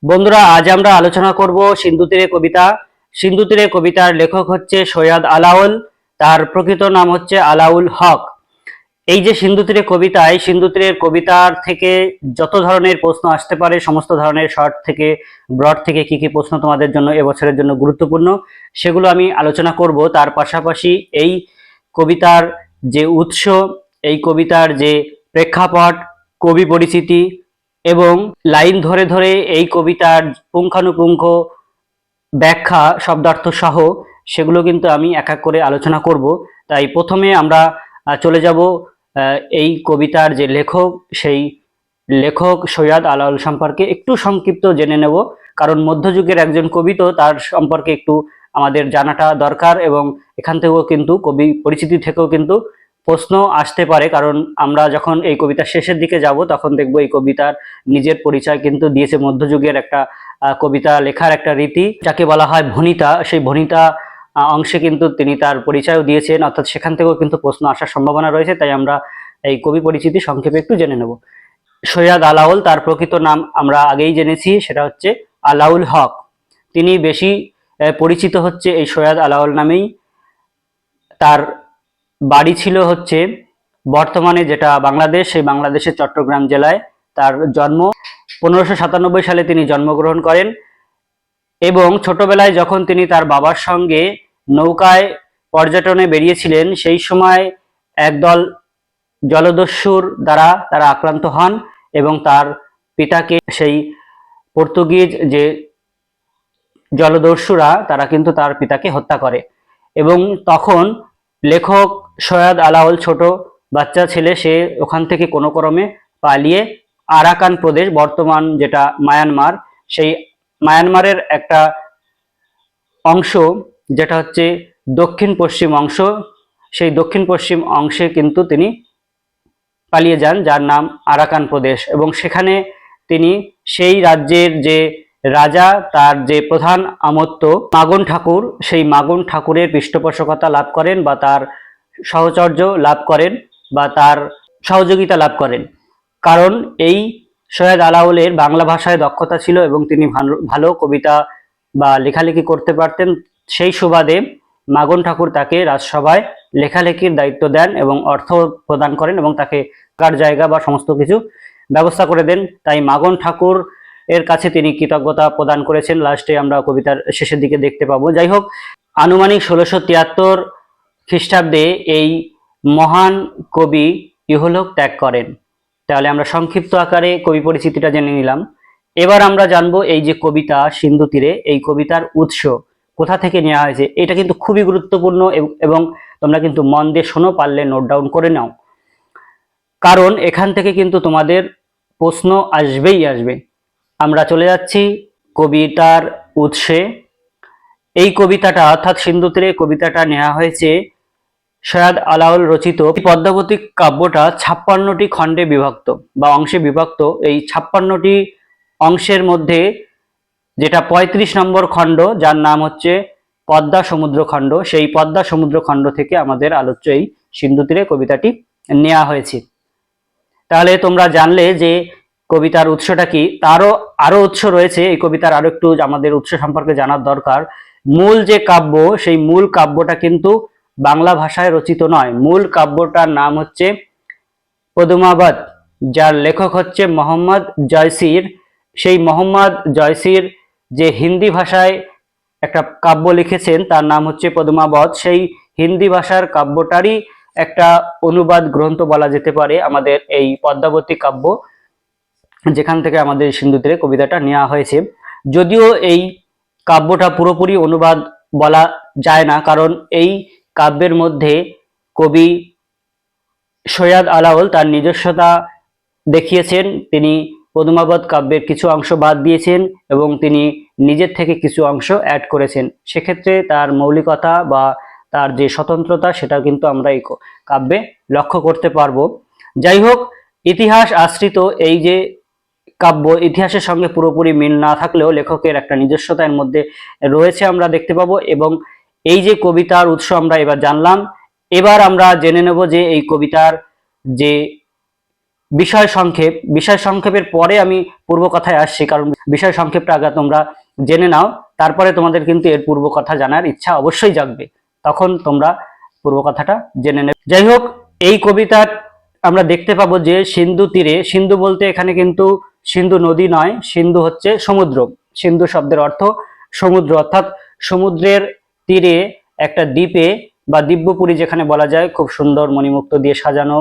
বন্ধুরা, আজ আমরা আলোচনা করব সিন্ধু তীরে কবিতা। সিন্ধু তীরে কবিতার লেখক হচ্ছে সৈয়দ আলাওল। তার প্রকৃত নাম হচ্ছে আলাউল হক। এই যে সিন্ধু তীরে কবিতায়, সিন্ধু তীরের কবিতার থেকে যত ধরনের প্রশ্ন আসতে পারে, সমস্ত ধরনের শর্ট থেকে ব্রড থেকে কি কি প্রশ্ন তোমাদের জন্য এবছরের জন্য গুরুত্বপূর্ণ, সেগুলো আমি আলোচনা করব। তার পাশাপাশি এই কবিতার যে উৎস, এই কবিতার যে প্রেক্ষাপট, কবি পরিচিতি এবং লাইন ধরে ধরে এই কবিতার পুঙ্খানুপুঙ্খ ব্যাখ্যা, শব্দার্থ সহ সেগুলো কিন্তু আমি এক এক করে আলোচনা করব। তাই প্রথমে আমরা চলে যাব এই কবিতার যে লেখক, সেই লেখক সৈয়দ আলাওল সম্পর্কে একটু সংক্ষিপ্ত জেনে নেব। কারণ মধ্যযুগের একজন কবি, তো তার সম্পর্কে একটু আমাদের জানাটা দরকার। এবং এখান থেকেও কিন্তু কবি পরিচিতি থেকেও কিন্তু প্রশ্ন আসতে পারে, কারণ আমরা যখন এই কবিতার শেষের দিকে যাব তখন দেখব এই কবিতার নিজের পরিচয় কিন্তু দিয়েছে মধ্যযুগের একটা কবিতা লেখার একটা রীতি, যাকে বলা হয় ভণিতা। সেই ভণিতা অংশে কিন্তু তিনি তার পরিচয়ও দিয়েছেন, অর্থাৎ সেখান থেকেও কিন্তু প্রশ্ন আসার সম্ভাবনা রয়েছে। তাই আমরা এই কবি পরিচিতি সংক্ষেপে একটু জেনে নেব। সৈয়দ আলাওল, তার প্রকৃত নাম আমরা আগেই জেনেছি, সেটা হচ্ছে আলাউল হক। তিনি বেশি পরিচিত হচ্ছে এই সৈয়দ আলাওল নামেই। তার বাড়ি ছিল হচ্ছে বর্তমানে যেটা বাংলাদেশ, সেই বাংলাদেশের চট্টগ্রাম জেলায় তার জন্ম। 1597 সালে তিনি জন্মগ্রহণ করেন এবং ছোটবেলায় যখন তিনি তার বাবার সঙ্গে নৌকায় পর্যটনে বেরিয়েছিলেন, সেই সময় একদল জলদস্যুর দ্বারা তারা আক্রান্ত হন এবং তার পিতাকে, সেই পর্তুগিজ যে জলদস্যুরা, তারা কিন্তু তার পিতাকে হত্যা করে। এবং তখন লেখক সৈয়দ আলাওল ছোট বাচ্চা ছেলে, সে ওখান থেকে কোনো ক্রমে পালিয়ে আরাকান প্রদেশ, বর্তমান যেটা মায়ানমার, সেই মায়ানমারের একটা অংশ যেটা হচ্ছে দক্ষিণ পশ্চিম অংশ, সেই দক্ষিণ পশ্চিম অংশে কিন্তু তিনি পালিয়ে যান, যার নাম আরাকান প্রদেশ। এবং সেখানে তিনি সেই রাজ্যের যে রাজা, তার যে প্রধান আমত্ত মাগন ঠাকুর, সেই মাগন ঠাকুরের পৃষ্ঠপোষকতা লাভ করেন, বা তার সাহচর্য লাভ করেন, বা তার সহযোগিতা লাভ করেন। কারণ এই সৈয়দ আলাওলের বাংলা ভাষায় দক্ষতা ছিল এবং তিনি ভালো কবিতা বা লেখালেখি করতে পারতেন। সেই সুবাদে মাগন ঠাকুর তাকে রাজসভায় লেখালেখির দায়িত্ব দেন এবং অর্থ প্রদান করেন এবং তাকে কার জায়গা বা সমস্ত কিছু ব্যবস্থা করে দেন। তাই মাগন ঠাকুর এর কাছে তিনি কৃতজ্ঞতা প্রদান করেছেন, লাস্টে আমরা কবিতার শেষের দিকে দেখতে পাবো। যাই হোক, আনুমানিক 1673 খ্রিস্টাব্দে এই মহান কবি ইহলোক ত্যাগ করেন। তাহলে আমরা সংক্ষিপ্ত আকারে কবি পরিচিতিটা জেনে নিলাম। এবার আমরা জানবো এই যে কবিতা সিন্ধু তীরে, এই কবিতার উৎস কোথা থেকে নেওয়া হয়েছে। এটা কিন্তু খুবই গুরুত্বপূর্ণ এবং তোমরা কিন্তু মন দিয়ে শোনো, পারলে নোট ডাউন করে নাও, কারণ এখান থেকে কিন্তু তোমাদের প্রশ্ন আসবেই আসবে। আমরা চলে যাচ্ছি কবিতার উৎসে। এই কবিতাটা, অর্থাৎ সিন্ধু তীরে কবিতাটা নেওয়া হয়েছে সৈয়দ আলাওল রচিত পদ্মাবতী কাব্যটা 56টি খণ্ডে বিভক্ত বা অংশে বিভক্ত। এই 56টি অংশের মধ্যে যেটা 35 নম্বর খণ্ড, যার নাম হচ্ছে পদ্মা সমুদ্র খণ্ড, সেই পদ্মা সমুদ্র খণ্ড থেকে আমাদের আলোচ্য এই সিন্ধু তীরে কবিতাটি নেওয়া হয়েছে। তাহলে তোমরা জানলে যে কবিতার উৎসটা কি। তারও আরো উৎস রয়েছে, এই কবিতার আরো একটু আমাদের উৎস সম্পর্কে জানার দরকার। মূল যে কাব্য, সেই মূল কাব্যটা কিন্তু বাংলা ভাষায় রচিত নয়। মূল কাব্যটার নাম হচ্ছে পদুমাবত, যার লেখক হচ্ছে মোহাম্মদ জয়সির। সেই মোহাম্মদ জয়সির যে হিন্দি ভাষায় একটা কাব্য লিখেছেন, তার নাম হচ্ছে পদুমাবত। সেই হিন্দি ভাষার কাব্যটারই একটা অনুবাদ গ্রন্থ বলা যেতে পারে আমাদের এই পদ্মাবতী কাব্য, যেখান থেকে আমাদের সিন্ধু তীরে কবিতাটা নেওয়া হয়েছে। যদিও এই কাব্যটা পুরোপুরি অনুবাদ বলা যায় না, কারণ এই কাব্যের মধ্যে কবি সৈয়দ আলাওল তার নিজস্বতা দেখিয়েছেন। তিনি পদুমাবত কাব্যের কিছু অংশ বাদ দিয়েছেন এবং তিনি নিজের থেকে কিছু অংশ অ্যাড করেছেন। সেক্ষেত্রে তার মৌলিকতা বা তার যে স্বতন্ত্রতা, সেটা কিন্তু আমরা এই কাব্যে লক্ষ্য করতে পারবো। যাই হোক, ইতিহাস আশ্রিত এই যে কাব্য, ইতিহাসের সঙ্গে পুরোপুরি মিল না থাকলেও লেখকের একটা নিজস্বতা এর মধ্যে রয়েছে, আমরা দেখতে পাবো। এবং এই যে কবিতার উৎস আমরা এবার জানলাম, এবার আমরা জেনে নেব যে এই কবিতার যে বিষয় সংক্ষেপের পরে আমি পূর্ব কথায় আসছি, কারণ বিষয় সংক্ষেপটা আগে তোমরা জেনে নাও, তারপরে তোমাদের কিন্তু এর পূর্ব কথা জানার ইচ্ছা অবশ্যই জাগবে, তখন তোমরা পূর্ব কথাটা জেনে নেবে। যাই হোক, এই কবিতার আমরা দেখতে পাবো যে সিন্ধু তীরে, সিন্ধু বলতে এখানে কিন্তু সিন্ধু নদী নয়, সিন্ধু হচ্ছে সমুদ্র। সিন্ধু শব্দের অর্থ সমুদ্র, অর্থাৎ সমুদ্রের তীরে একটা দ্বীপে বা দিব্যপুরী যেখানে বলা যায়, খুব সুন্দর মণিমুক্ত দিয়ে সাজানো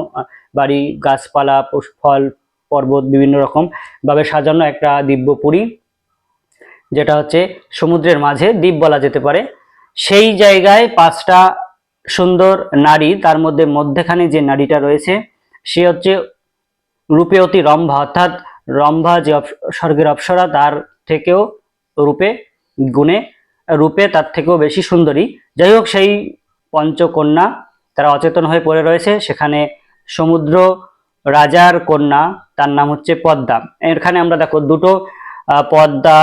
বাড়ি, গাছপালা, ফল, পর্বত, বিভিন্ন রকম ভাবে সাজানো একটা দিব্যপুরী, যেটা হচ্ছে সমুদ্রের মাঝে দ্বীপ বলা যেতে পারে। সেই জায়গায় পাঁচটা সুন্দর নারী, তার মধ্যে মধ্যখানে যে নারীটা রয়েছে সে হচ্ছে রূপেয়তী রম্ভা, অর্থাৎ রম্ভা যে স্বর্গের অপ্সরা, তার থেকেও রূপে গুণে রূপে তার থেকেও বেশি সুন্দরী। যাই হোক, সেই পঞ্চকন্যা তারা অচেতন হয়ে পড়ে রয়েছে সেখানে। সমুদ্র রাজার কন্যা, তার নাম হচ্ছে পদ্মা। এখানে আমরা দেখো দুটো পদ্মা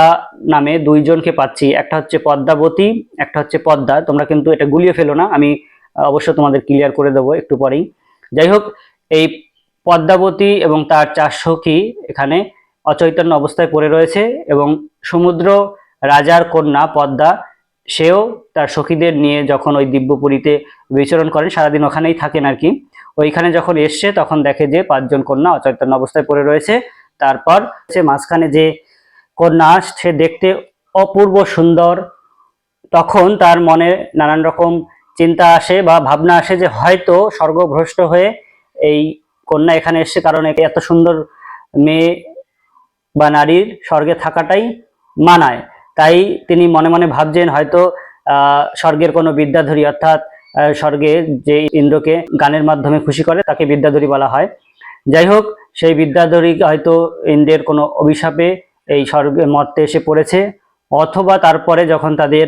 নামে দুইজনকে পাচ্ছি, একটা হচ্ছে পদ্মাবতী, একটা হচ্ছে পদ্মা। তোমরা কিন্তু এটা গুলিয়ে ফেলো না, আমি অবশ্য তোমাদের ক্লিয়ার করে দেবো একটু পরেই। যাই হোক, এই পদ্মাবতী এবং তার চার সখী এখানে অচৈতন্য অবস্থায় পড়ে রয়েছে, এবং সমুদ্র রাজার কন্যা পদ্মা, সেও তার সখীদের নিয়ে যখন ওই দিব্যপুরীতে বিচরণ করেন, সারাদিন ওখানেই থাকেন আর কি, ওইখানে যখন এসছে তখন দেখে যে পাঁচজন কন্যা অচৈতন্য অবস্থায় পড়ে রয়েছে। তারপর সে মাঝখানে যে কন্যা, সে দেখতে অপূর্ব সুন্দর। তখন তার মনে নানান রকম চিন্তা আসে বা ভাবনা আসে যে হয়তো স্বর্গভ্রষ্ট হয়ে এই কন্যা এখানে এসছে, কারণ এত সুন্দর মেয়ে বা নারীর স্বর্গে থাকাটাই মানায়। তাই তিনি মনে মনে ভাবছেন হয়তো স্বর্গের কোনো বিদ্যাধরী, অর্থাৎ স্বর্গে যে ইন্দ্রকে গানের মাধ্যমে খুশি করে তাকে বিদ্যাধরী বলা হয়। যাই হোক, সেই বিদ্যাধরী হয়তো ইন্দ্রের কোনো অভিশাপে এই স্বর্গে মর্তে এসে পড়েছে, অথবা তারপরে যখন তাদের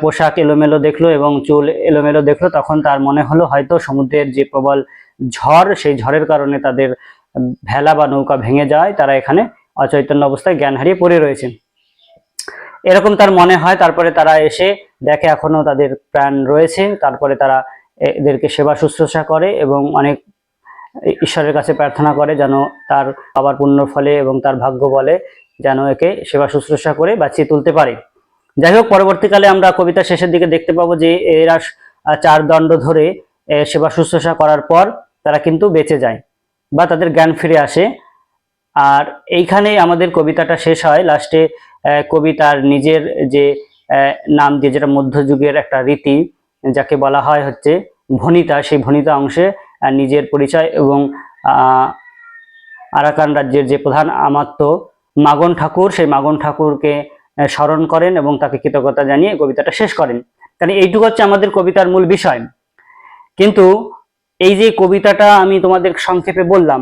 পোশাক এলোমেলো দেখলো এবং চুল এলোমেলো দেখলো, তখন তার মনে হলো হয়তো সমুদ্রের যে প্রবল ঝড়, সেই ঝড়ের কারণে তাদের ভেলা বা নৌকা ভেঙে যায়, তারা এখানে অচৈতন্য অবস্থায় জ্ঞান হারিয়ে পড়ে রয়েছেন, এরকম তার মনে হয়। তারপরে তারা এসে দেখে এখনো তাদের প্রাণ রয়েছে, তারপরে তারা এদেরকে সেবা শুশ্রূষা করে এবং অনেক ঈশ্বরের কাছে প্রার্থনা করে যেন তার আবার পুণ্য ফলে এবং তার ভাগ্য বলে যেন একে সেবা শুশ্রূষা করে বাঁচিয়ে তুলতে পারে। যাই হোক, পরবর্তীকালে আমরা কবিতা শেষের দিকে দেখতে পাবো যে এরা 4 দণ্ড ধরে সেবা শুশ্রূষা করার পর তারা কিন্তু বেঁচে যায় বা তাদের জ্ঞান ফিরে আসে। আর এইখানেই আমাদের কবিতাটা শেষ হয়। লাস্টে কবি তার নিজের যে নাম দিয়ে, যেটা মধ্যযুগের একটা রীতি, যাকে বলা হয় হচ্ছে ভণিতা, সেই ভণিতা অংশে নিজের পরিচয় এবং আরাকান রাজ্যের যে প্রধান আমাত্য মাগন ঠাকুর, সেই মাগন ঠাকুরকে স্মরণ করেন এবং তাকে কৃতজ্ঞতা জানিয়ে কবিতাটা শেষ করেন। কারণ এইটুকু হচ্ছে আমাদের কবিতার মূল বিষয়। কিন্তু এই যে কবিতাটা আমি তোমাদের সংক্ষেপে বললাম,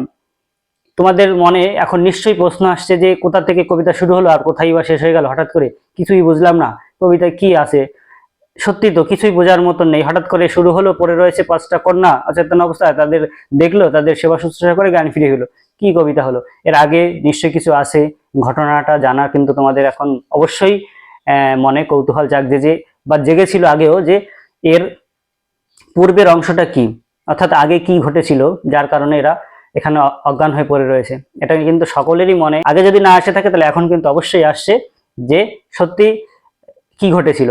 তোমাদের মনে এখন নিশ্চয়ই প্রশ্ন আসছে যে কোথা থেকে কবিতা শুরু হলো আর কোথায় বা শেষ হয়ে গেল হঠাৎ করে, কিছুই বুঝলাম না, কবিতায় কি আছে। সত্যি তো কিছুই বোঝার মতন নেই, হঠাৎ করে শুরু হলো, পড়ে রয়েছে 5টা কন্যা অচেতন অবস্থায়, তাদের দেখলো, তাদের সেবা শুশ্রূষা করে জ্ঞান ফিরে হলো, কি কবিতা হলো? এর আগে নিশ্চয়ই কিছু আছে, ঘটনাটা জানা কিন্তু তোমাদের এখন অবশ্যই মনে কৌতূহল জাগছে, যে বা জেগেছিল আগেও, যে এর পূর্বের অংশটা কি, অর্থাৎ আগে কি ঘটেছিল যার কারণে এরা এখানে অজ্ঞান হয়ে পড়ে রয়েছে। এটা কিন্তু সকলেরই মনে আগে যদি না আসে থাকে, তাহলে এখন কিন্তু অবশ্যই আসছে যে সত্যি কি ঘটেছিল।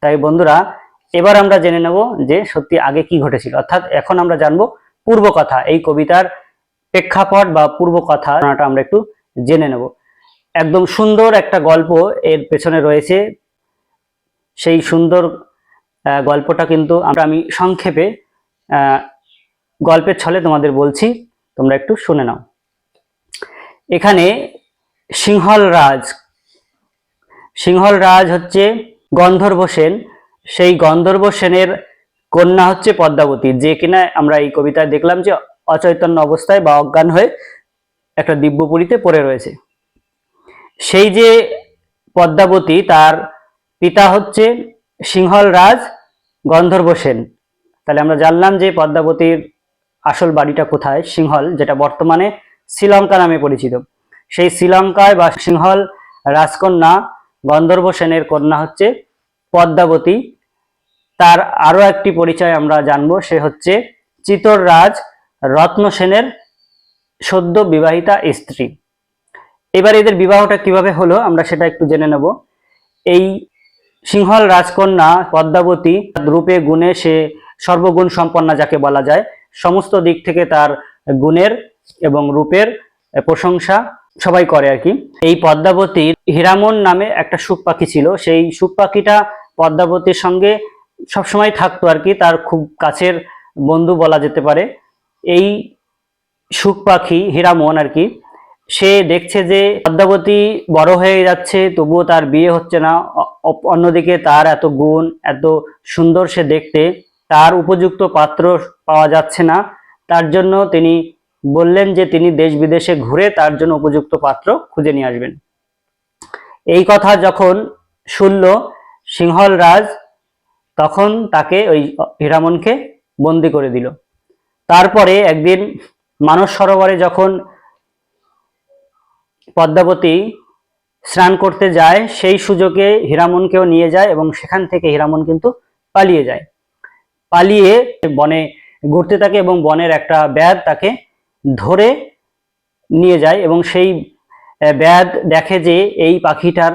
তাই বন্ধুরা, এবার আমরা জেনে নেব যে সত্যি আগে কি ঘটেছিল, অর্থাৎ এখন আমরা জানবো পূর্ব কথা। এই কবিতার প্রেক্ষাপট বা পূর্ব কথাটা আমরা একটু জেনে নেব। একদম সুন্দর একটা গল্প এর পেছনে রয়েছে। সেই সুন্দর গল্পটা কিন্তু আমি সংক্ষেপে গল্পের ছলে তোমাদের বলছি, তোমরা একটু শুনে নাও। এখানে সিংহল রাজ হচ্ছে গন্ধর্ব সেন। সেই গন্ধর্ব সেনের কন্যা হচ্ছে পদ্মাবতী, যে কিনা আমরা এই কবিতায় দেখলাম যে অচৈতন্য অবস্থায় বা অজ্ঞান হয়ে একটা দিব্যপুরীতে পড়ে রয়েছে। সেই যে পদ্মাবতী, তার পিতা হচ্ছে সিংহল রাজ গন্ধর্ব সেন। তাহলে আমরা জানলাম যে পদ্মাবতীর আসল বাড়িটা কোথায়, সিংহল, যেটা বর্তমানে শ্রীলঙ্কা নামে পরিচিত। সেই শ্রীলঙ্কায় বা সিংহল রাজকন্যা গন্ধর্ব সেনের কন্যা হচ্ছে পদ্মাবতী। তার আরো একটি পরিচয় আমরা জানবো, সে হচ্ছে চিতর রাজ রত্ন সেনের সদ্য বিবাহিতা স্ত্রী। এবার এদের বিবাহটা কিভাবে হলো আমরা সেটা একটু জেনে নেব। এই সিংহল রাজকন্যা পদ্মাবতী রূপে গুণে সে সর্বগুণ সম্পন্না যাকে বলা যায়, সমস্ত দিক থেকে তার গুণের এবং রূপের প্রশংসা সবাই করে আর কি। এই পদ্মাবতীর হীরামন নামে একটা সুখ পাখি ছিল। সেই সুখ পাখিটা পদ্মাবতীর সঙ্গে সবসময় থাকতো আর কি, তার খুব কাছের বন্ধু বলা যেতে পারে। এই সুখ পাখি হীরামন আর কি, সে দেখছে যে পদ্মাবতী বড় হয়ে যাচ্ছে তবুও তার বিয়ে হচ্ছে না, অন্যদিকে তার এত গুণ, এত সুন্দর সে দেখতে, তার উপযুক্ত পাত্র পাওয়া যাচ্ছে না। তার জন্য তিনি বললেন যে তিনি দেশ বিদেশে ঘুরে তার জন্য উপযুক্ত পাত্র খুঁজে নিয়ে আসবেন। এই কথা যখন শুনল সিংহল রাজ, তখন তাকে ওই হীরামনকে বন্দি করে দিল। তারপরে একদিন মানস সরোবরে যখন পদ্মাবতী স্নান করতে যায়, সেই সুযোগে হীরামনকেও নিয়ে যায় এবং সেখান থেকে হীরামন কিন্তু পালিয়ে যায়। পালিয়ে বনে ঘুরতে থাকে এবং বনের একটা ব্যাধ তাকে ধরে নিয়ে যায় এবং সেই ব্যাধ দেখে যে এই পাখিটার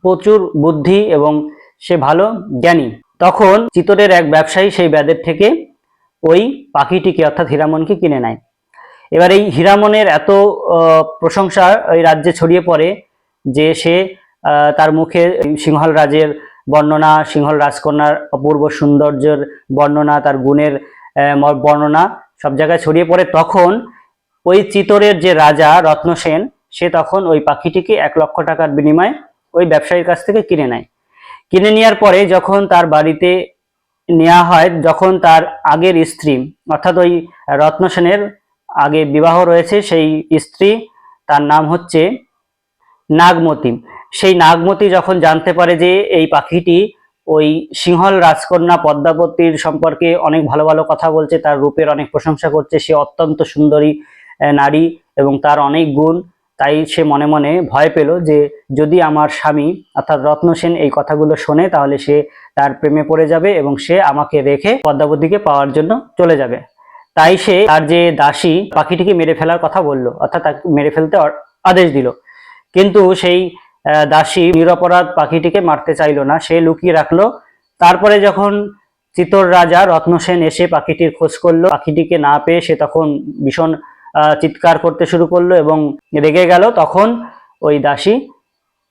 প্রচুর বুদ্ধি এবং সে ভালো জ্ঞানী। তখন চিতরের এক ব্যবসায়ী সেই ব্যাধের থেকে ওই পাখিটিকে অর্থাৎ হীরামনকে কিনে নেয়। এবার এই হীরামনের এত প্রশংসা ওই রাজ্যে ছড়িয়ে পড়ে যে সে তার মুখে সিংহল রাজের বর্ণনা, সিংহল রাজকন্যার অপূর্ব সৌন্দর্যের বর্ণনা, তার গুণের বর্ণনা সব জায়গায় ছড়িয়ে পড়ে। তখন ওই চিতরের যে রাজা রত্নসেন, সে তখন ওই পাখিটিকে 1,00,000 টাকার বিনিময়ে ওই ব্যবসায়ীর কাছ থেকে কিনে নেয়। কিনে নেওয়ার পরে যখন তার বাড়িতে নেওয়া হয়, যখন তার আগের স্ত্রী অর্থাৎ ওই রত্নসেনের আগে বিবাহ রয়েছে সেই স্ত্রী, তার নাম হচ্ছে নাগমতি, সেই নাগমতি যখন জানতে পারে যে এই পাখিটি ওই সিংহল রাজকন্যা পদ্মাবতীর সম্পর্কে অনেক ভালো ভালো কথা বলছে, তার রূপের অনেক প্রশংসা করছে, সে অত্যন্ত সুন্দরী নারী এবং তার অনেক গুণ, তাই সে মনে মনে ভয় পেল যে যদি আমার স্বামী অর্থাৎ রত্নসেন এই কথাগুলো শোনে তাহলে সে তার প্রেমে পড়ে যাবে এবং সে আমাকে রেখে পদ্মাবতীকে পাওয়ার জন্য চলে যাবে। তাই সে তার যে দাসী পাখিটিকে মেরে ফেলার কথা বলল, অর্থাৎ তাকে মেরে ফেলতে আদেশ দিল। কিন্তু সেই দাসী নিরপরাধ পাখিটিকে মারতে চাইল না, সে লুকিয়ে রাখলো। তারপরে যখন চিতর রাজা রত্নসেন এসে পাখিটির খোঁজ করলো, পাখিটিকে না পেয়ে সে তখন ভীষণ চিৎকার করতে শুরু করলো এবং রেগে গেল। তখন ওই দাসী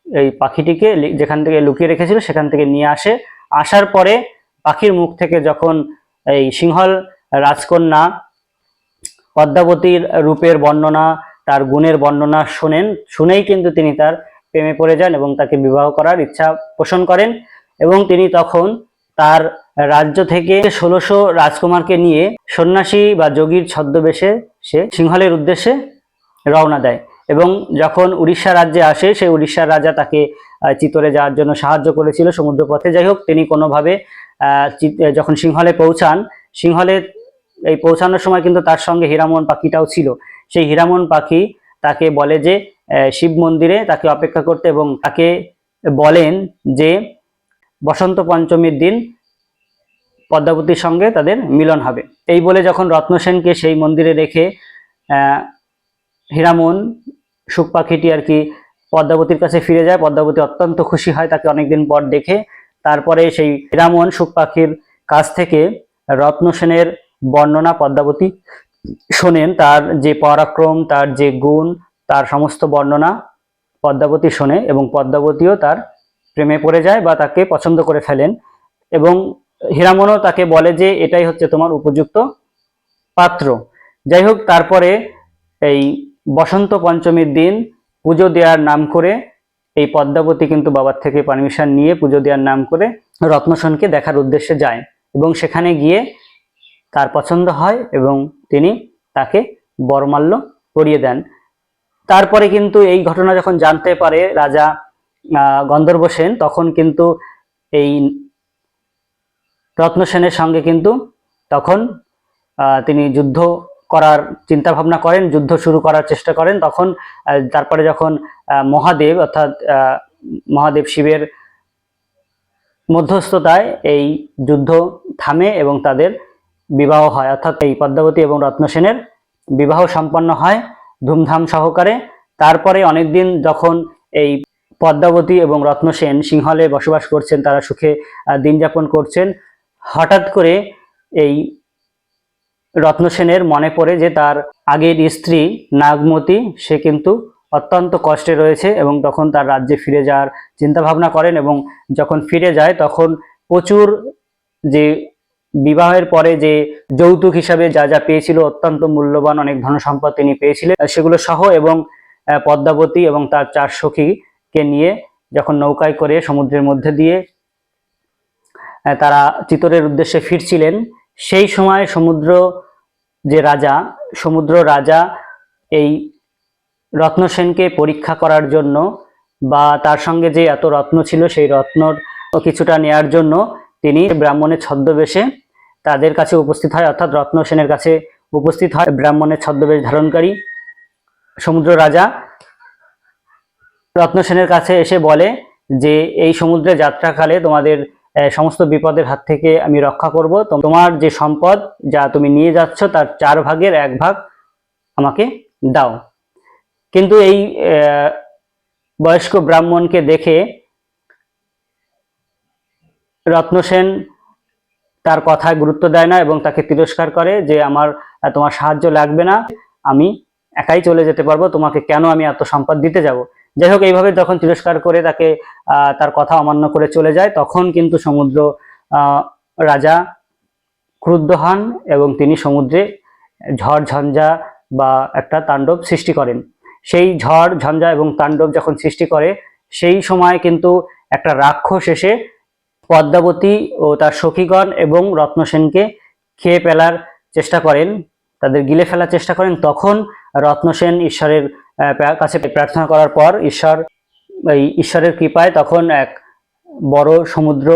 এই পাখিটিকে যেখান থেকে লুকিয়ে রেখেছিল সেখান থেকে নিয়ে আসে। আসার পরে পাখির মুখ থেকে যখন এই সিংহল রাজকন্যা পদ্মাবতীর রূপের বর্ণনা, তার গুণের বর্ণনা শোনেন, শুনেই কিন্তু তিনি তার প্রেমে পড়ে যান এবং তাকে বিবাহ করার ইচ্ছা পোষণ করেন। এবং তিনি তখন তার রাজ্য থেকে 1600 রাজকুমারকে নিয়ে সন্ন্যাসী বা যোগীর ছদ্মবেশে সে সিংহলের উদ্দেশ্যে রওনা দেয়। এবং যখন উড়িষ্যা রাজ্যে আসে, সেই উড়িষ্যার রাজা তাকে চিতরে যাওয়ার জন্য সাহায্য করেছিল সমুদ্রপথে। যাই হোক, তিনি কোনোভাবে যখন সিংহলে পৌঁছান, সিংহলে এই পৌঁছানোর সময় কিন্তু তার সঙ্গে হীরামন পাখিটাও ছিল। সেই হীরামন পাখি তাকে বলে যে শিব মন্দিরে তাকে অপেক্ষা করতে এবং তাকে বলেন যে বসন্ত পঞ্চমীর দিন পদ্মাবতীর সঙ্গে তাদের মিলন হবে। এই বলে যখন রত্নসেনকে সেই মন্দিরে রেখে হীরামন সুখ পাখিটি আর কি পদ্মাবতীর কাছে ফিরে যায়, পদ্মাবতী অত্যন্ত খুশি হয় তাকে অনেকদিন পর দেখে। তারপরে সেই হীরামন সুখ পাখির কাছ থেকে রত্নসেনের বর্ণনা পদ্মাবতী শোনেন, তার যে পরাক্রম, তার যে গুণ, তার সমস্ত বর্ণনা পদ্মাবতী শোনে এবং পদ্মাবতীও তার প্রেমে পড়ে যায় বা তাকে পছন্দ করে ফেলেন। এবং হীরামনও তাকে বলে যে এটাই হচ্ছে তোমার উপযুক্ত পাত্র। যাই হোক, তারপরে এই বসন্ত পঞ্চমীর দিন পুজো দেওয়ার নাম করে এই পদ্মাবতী কিন্তু বাবার থেকে পারমিশন নিয়ে পুজো দেওয়ার নাম করে রত্নসেনকে দেখার উদ্দেশ্যে যায় এবং সেখানে গিয়ে তার পছন্দ হয় এবং তিনি তাকে বরমাল্য পরিয়ে দেন। তারপরে কিন্তু এই ঘটনা যখন জানতে পারে রাজা গন্ধর্ব সেন, তখন কিন্তু এই রত্নসেনের সঙ্গে কিন্তু তখন তিনি যুদ্ধ করার চিন্তা ভাবনা করেন, যুদ্ধ শুরু করার চেষ্টা করেন। তখন তারপরে যখন মহাদেব অর্থাৎ মহাদেব শিবের মধ্যস্থতায় এই যুদ্ধ থামে এবং তাদের বিবাহ হয়, অর্থাৎ এই পদ্মাবতী এবং রত্নসেনের বিবাহ সম্পন্ন হয় ধুমধাম সহকারে। তারপরে অনেকদিন যখন এই পদ্মাবতী এবং রত্নসেন সিংহলে বসবাস করছেন, তারা সুখে দিন যাপন করছেন, হঠাৎ করে এই রত্নসেনের মনে পড়ে যে তার আগের স্ত্রী নাগমতী সে কিন্তু অত্যন্ত কষ্টে রয়েছে, এবং তখন তার রাজ্যে ফিরে যাওয়ার চিন্তা ভাবনা করেন। এবং যখন ফিরে যায় তখন প্রচুর যে বিবাহের পরে যে যৌতুক হিসাবে যা যা পেয়েছিল, অত্যন্ত মূল্যবান অনেক ধন সম্পদ তিনি পেয়েছিলেন, সেগুলো সহ এবং পদ্মাবতী এবং তার 4 সখীকে নিয়ে যখন নৌকায় করে সমুদ্রের মধ্যে দিয়ে তারা চিতরের উদ্দেশ্যে ফিরছিলেন, সেই সময় সমুদ্র রাজা এই রত্নসেনকে পরীক্ষা করার জন্য বা তার সঙ্গে যে এত রত্ন ছিল সেই রত্নর কিছুটা নেয়ার জন্য তিনি ব্রাহ্মণের ছদ্মবেশে তাদের কাছে উপস্থিত হয়, অর্থাৎ রত্নসেনের কাছে উপস্থিত হয় ব্রাহ্মণের ছদ্মবেশ ধারণকারী সমুদ্র রাজা। রত্নসেনের কাছে এসে বলে যে এই সমুদ্রে যাত্রাকালে তোমাদের সমস্ত বিপদের হাত থেকে আমি রক্ষা করব, তোমার যে সম্পদ যা তুমি নিয়ে যাচ্ছ তার 4 ভাগের 1 ভাগ আমাকে দাও। কিন্তু এই বয়স্ক ব্রাহ্মণকে দেখে রত্নসেন তার কথায় গুরুত্ব দেয় না এবং তাকে তিরস্কার করে যে তোমার সাহায্য লাগবে না, আমি একাই চলে যেতে পারবো, তোমাকে কেন আমি এত সম্পদ দিতে যাব। যাই হোক, এইভাবে যখন তিরস্কার করে তাকে তার কথা অমান্য করে চলে যায়, তখন কিন্তু সমুদ্র রাজা ক্রুদ্ধ হন এবং তিনি সমুদ্রে ঝড় ঝঞ্ঝা বা একটা তাণ্ডব সৃষ্টি করেন। সেই ঝড় ঝঞ্ঝা এবং তাণ্ডব যখন সৃষ্টি করে, সেই সময় কিন্তু একটা রাক্ষস এসে পদ্মাবতী ও তার সখীগণ এবং রত্নসেনকে খেয়ে ফেলার চেষ্টা করেন, তাদের গিলে ফেলার চেষ্টা করেন। তখন রত্নসেন ঈশ্বরের কাছে প্রার্থনা করার পর ঈশ্বরের কৃপায় তখন এক বড় সমুদ্র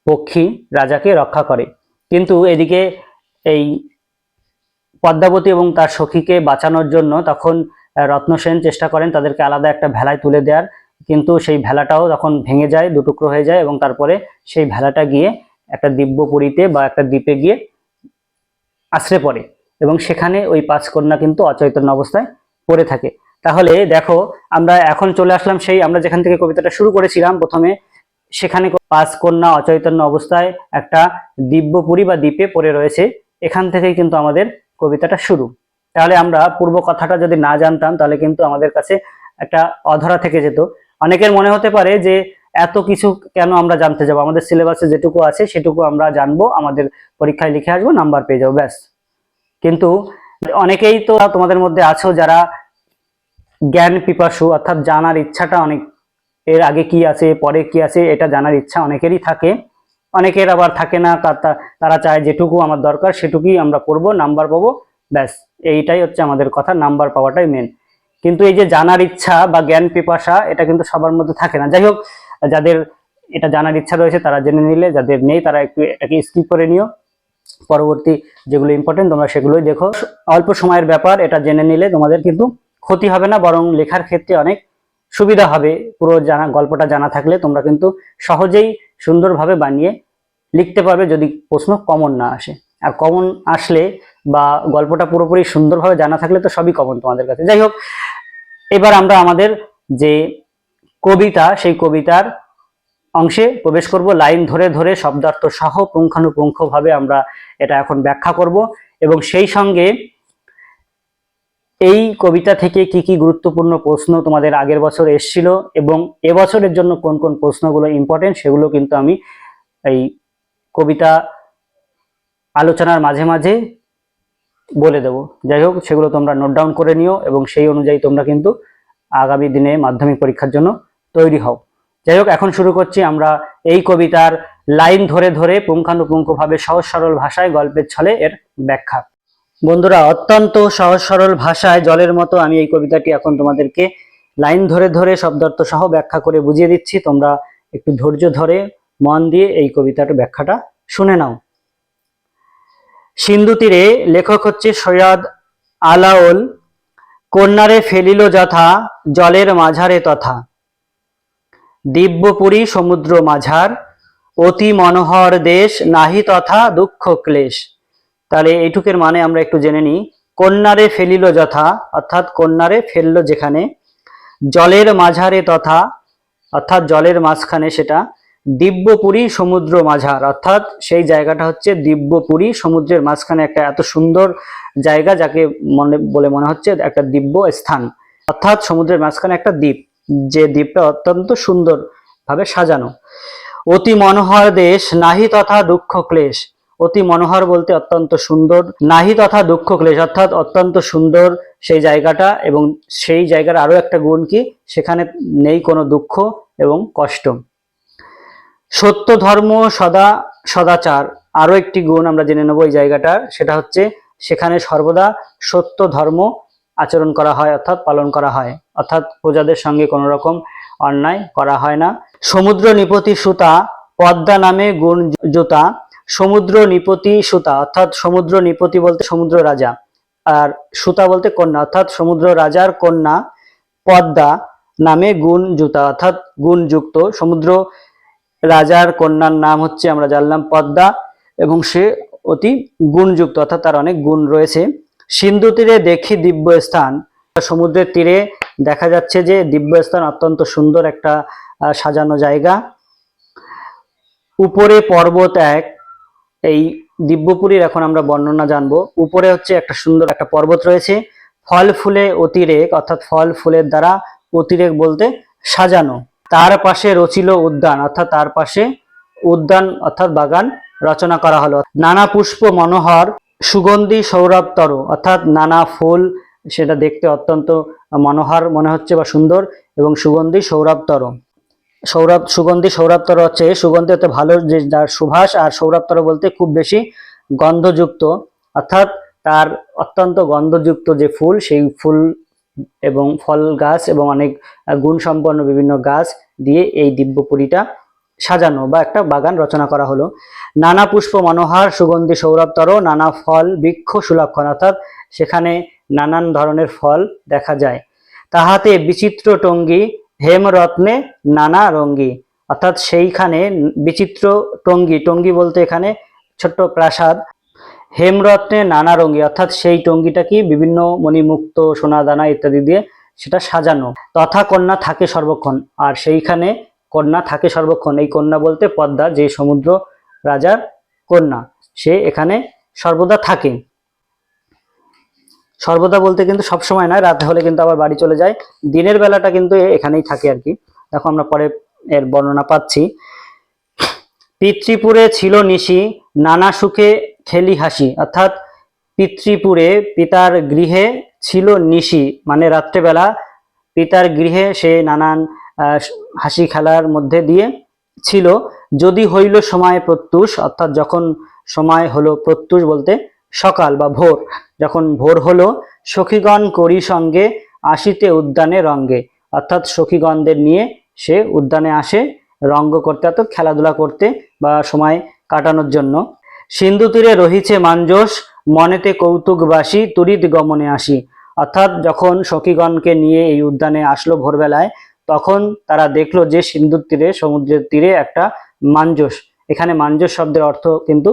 পক্ষী রাজাকে রক্ষা করে। কিন্তু এদিকে এই পদ্মাবতী এবং তার সখীকে বাঁচানোর জন্য তখন রত্নসেন চেষ্টা করেন তাদেরকে আলাদা একটা ভেলায় তুলে দেওয়ার, কিন্তু সেই ভেলাটাও তখন ভেঙে যায়, দুটুকরো হয়ে যায়, এবং তারপরে সেই ভেলাটা গিয়ে একটা দিব্যপুরীতে বা একটা দ্বীপে গিয়ে আশ্রে পড়ে এবং সেখানে ওই 5 কন্যা কিন্তু অচৈতন্য অবস্থায় পড়ে থাকে। তাহলে দেখো, আমরা এখন চলে আসলাম সেই আমরা যেখান থেকে কবিতাটা শুরু করেছিলাম প্রথমে, সেখানে 5 কন্যা অচৈতন্য অবস্থায় একটা দিব্যপুরী বা দ্বীপে পড়ে রয়েছে, এখান থেকেই কিন্তু আমাদের কবিতাটা শুরু। তাহলে আমরা পূর্ব কথাটা যদি না জানতাম তাহলে কিন্তু আমাদের কাছে একটা অধরা থেকে যেত। অনেকের মনে হতে পারে যে এত কিছু কেন আমরা জানতে যাবো, আমাদের সিলেবাসে যেটুকু আছে সেটুকু আমরা জানবো, আমাদের পরীক্ষায় লিখে আসবো, নাম্বার পেয়ে যাবো, ব্যাস। কিন্তু অনেকেই তো তোমাদের মধ্যে আছো যারা জ্ঞান পিপাসু, অর্থাৎ জানার ইচ্ছাটা অনেক, এর আগে কি আছে পরে কি আছে এটা জানার ইচ্ছা অনেকেরই থাকে, অনেকের আবার থাকে না, তারা চায় যেটুকু আমার দরকার সেটুকুই আমরা পড়বো, নাম্বার পাবো, ব্যাস। এইটাই হচ্ছে আমাদের কথা, নাম্বার পাওয়াটাই মেন। কিন্তু এই যে জানার ইচ্ছা বা জ্ঞান পিপাসা এটা কিন্তু সবার মধ্যে থাকে না। যাই হোক, যাদের এটা জানার ইচ্ছা রয়েছে তারা জেনে নিলে, যাদের নেই তারা একটু এটাকে স্কিপ করে নিও, পরবর্তী যেগুলো ইম্পর্টেন্ট তোমরা সেগুলোই দেখো। অল্প সময়ের ব্যাপার, এটা জেনে নিলে তোমাদের কিন্তু ক্ষতি হবে না, বরং লেখার ক্ষেত্রে অনেক সুবিধা হবে। পুরো গল্পটা জানা থাকলে তোমরা কিন্তু সহজেই সুন্দরভাবে বানিয়ে লিখতে পারবে যদি প্রশ্ন কমন না আসে। আর কমন আসলে বা গল্পটা পুরোপুরি সুন্দরভাবে জানা থাকলে তো সবই কমন তোমাদের কাছে। যাই হোক, এবার আমরা আমাদের যে কবিতা সেই কবিতার অংশে প্রবেশ করব। লাইন ধরে ধরে শব্দার্থ সহ পুঙ্খানুপুঙ্খভাবে আমরা এটা এখন ব্যাখ্যা করব, এবং সেই সঙ্গে এই কবিতা থেকে কি কি গুরুত্বপূর্ণ প্রশ্ন তোমাদের আগের বছর এসেছিল এবং এবছরের জন্য কোন কোন প্রশ্নগুলো ইম্পর্টেন্ট সেগুলো কিন্তু আমি এই কবিতা আলোচনার মাঝে মাঝে বলে দেব। যাই হোক, সেগুলো তোমরা নোট ডাউন করে নিও এবং সেই অনুযায়ী তোমরা কিন্তু আগামী দিনে মাধ্যমিক পরীক্ষার জন্য তৈরি হও। যাই হোক, এখন শুরু করছি আমরা এই কবিতার লাইন ধরে ধরে পুঙ্খানুপুঙ্খভাবে সহজ সরল ভাষায় গল্পের ছলে এর ব্যাখ্যা। বন্ধুরা, অত্যন্ত সহজ সরল ভাষায় জলের মতো আমি এই কবিতাটি এখন তোমাদেরকে লাইন ধরে ধরে শব্দার্থ সহ ব্যাখ্যা করে বুঝিয়ে দিচ্ছি। তোমরা একটু ধৈর্য ধরে মন দিয়ে এই কবিতার ব্যাখ্যাটা শুনে নাও। সিন্ধু তীরে, লেখক হচ্ছে সৈয়দ আলাওল। কন্যারে ফেলিল যথা, জলের মাঝারে তথা। দিব্যপুরী সমুদ্র মাঝার, অতি মনোহর দেশ, নাহি তথা দুঃখ ক্লেশ। তাহলে এইটুকের মানে আমরা একটু জেনে নিই। কন্যারে ফেলিল যথা, অর্থাৎ কন্যারে ফেললো যেখানে, জলের মাঝারে তথা, অর্থাৎ জলের মাঝখানে সেটা, দিব্যপুরী সমুদ্র মাঝার, অর্থাৎ সেই জায়গাটা হচ্ছে দিব্যপুরী, সমুদ্রের মাঝখানে একটা এত সুন্দর জায়গা যাকে বলে মনে হচ্ছে একটা দিব্য স্থান, অর্থাৎ সমুদ্রের মাঝখানে একটা দ্বীপ, যে দ্বীপটা অত্যন্ত সুন্দর ভাবে সাজানো। অতি মনোহর দেশ, নাহি তথা দুঃখ ক্লেশ, অতি মনোহর বলতে অত্যন্ত সুন্দর, নাহি তথা দুঃখ ক্লেশ অর্থাৎ অত্যন্ত সুন্দর সেই জায়গাটা, এবং সেই জায়গার আরো একটা গুণ কি, সেখানে নেই কোনো দুঃখ এবং কষ্ট। সত্য ধর্ম সদা সদাচার, আরো একটি গুণ আমরা জেনে নেব এই জায়গাটার, সেটা হচ্ছে সেখানে সর্বদা সত্য ধর্ম আচরণ করা হয়, অর্থাৎ পালন করা হয়, অর্থাৎ প্রজাদের সঙ্গে কোনো রকম অন্যায় করা হয় না। সমুদ্র নিপতি সুতা, পদ্মা নামে গুণ জুতা, সমুদ্র নিপতি সুতা অর্থাৎ সমুদ্র নিপতি বলতে সমুদ্র রাজা, আর সুতা বলতে কন্যা, অর্থাৎ সমুদ্র রাজার কন্যা পদ্মা নামে গুণ জুতা, অর্থাৎ গুণযুক্ত, সমুদ্র রাজার কন্যার নাম হচ্ছে আমরা জানলাম পদ্মা, এবং সে অতি গুণযুক্ত, অর্থাৎ তার অনেক গুণ রয়েছে। সিন্ধু তীরে দেখি দিব্য স্থান, সমুদ্রের তীরে দেখা যাচ্ছে যে দিব্য স্থান, অত্যন্ত সুন্দর একটা সাজানো জায়গা। উপরে পর্বত এক, এই দিব্যপুরীর এখন আমরা বর্ণনা জানবো। উপরে হচ্ছে একটা সুন্দর একটা পর্বত রয়েছে, ফল ফুলে অতিরেক, অর্থাৎ ফল ফুলের দ্বারা অতিরেক বলতে সাজানো, তার পাশে রচিল উদ্যান, অর্থাৎ তার পাশে উদ্যান অর্থাৎ বাগান রচনা করা হলো, নানা পুষ্প মনোহর, সুগন্ধি সৌরভতর, অর্থাৎ নানা ফুল, সেটা দেখতে অত্যন্ত মনোহর মনে হচ্ছে বা সুন্দর, এবং সুগন্ধি সৌরভতর, সুগন্ধি সৌরভতর হচ্ছে সুগন্ধি হতে ভালো, যে যার সুভাষ, আর সৌরভতর বলতে খুব বেশি গন্ধযুক্ত, অর্থাৎ তার অত্যন্ত গন্ধযুক্ত যে ফুল, সেই ফুল এবং ফল গাছ এবং অনেক গুণসম্পন্ন বিভিন্ন গাছ দিয়ে এই দিব্যপুরীটা সাজানো বা একটা বাগান রচনা করা হলো। নানা পুষ্প মনোহার, সুগন্ধি সৌরভতর, নানা ফল বৃক্ষ সুলক্ষণ, অর্থাৎ সেখানে নানান ধরনের ফল দেখা যায়। তাহাতে বিচিত্র টঙ্গী, হেমরত্নে নানা রঙ্গী, অর্থাৎ সেইখানে বিচিত্র টঙ্গী, টঙ্গী বলতে এখানে ছোট্ট প্রাসাদ, হেমরত্নে নানা রঙ্গী, অর্থাৎ সেই টঙ্গিটা কি বিভিন্ন মণিমুক্ত সোনা দানা ইত্যাদি দিয়ে সেটা সাজানো। তথা কন্যা থাকে সর্বক্ষণ, আর সেইখানে কন্যা থাকে সর্বক্ষণ, এই কন্যা বলতে পদ্মা, যে সমুদ্র রাজার কন্যা, সে এখানে সর্বদা থাকে। সর্বদা বলতে কিন্তু সবসময় নয়, রাতে হলে কিন্তু আবার বাড়ি চলে যায়, দিনের বেলাটা কিন্তু এখানেই থাকে আর কি। দেখো আমরা পরে এর বর্ণনা পাচ্ছি। পিতৃপুরে ছিল নিশি, নানা সুখে খেলি হাসি, অর্থাৎ পিতৃপুরে পিতার গৃহে ছিল নিশি, মানে রাত্রেবেলা পিতার গৃহে সে নানান হাসি খেলার মধ্যে দিয়ে ছিল। যদি হইল সময় প্রত্যুষ, অর্থাৎ যখন সময় হলো, প্রত্যুষ বলতে সকাল বা ভোর, যখন ভোর হলো, সখীগণ করি সঙ্গে আসিতে উদ্যানে রঙ্গে, অর্থাৎ সখীগণদের নিয়ে সে উদ্যানে আসে রঙ্গ করতে, অর্থাৎ খেলাধুলা করতে বা সময় কাটানোর জন্য। সিন্ধু তীরে রহিছে মাঞ্জস, মনেতে কৌতুকবাসী তুরিত গমনে আসি, অর্থাৎ যখন সখীগণকে নিয়ে এই উদ্যানে আসলো ভোরবেলায়, তখন তারা দেখলো যে সিন্ধুর তীরে, সমুদ্রের তীরে একটা মাঞ্জস, এখানে মাঞ্জস শব্দের অর্থ কিন্তু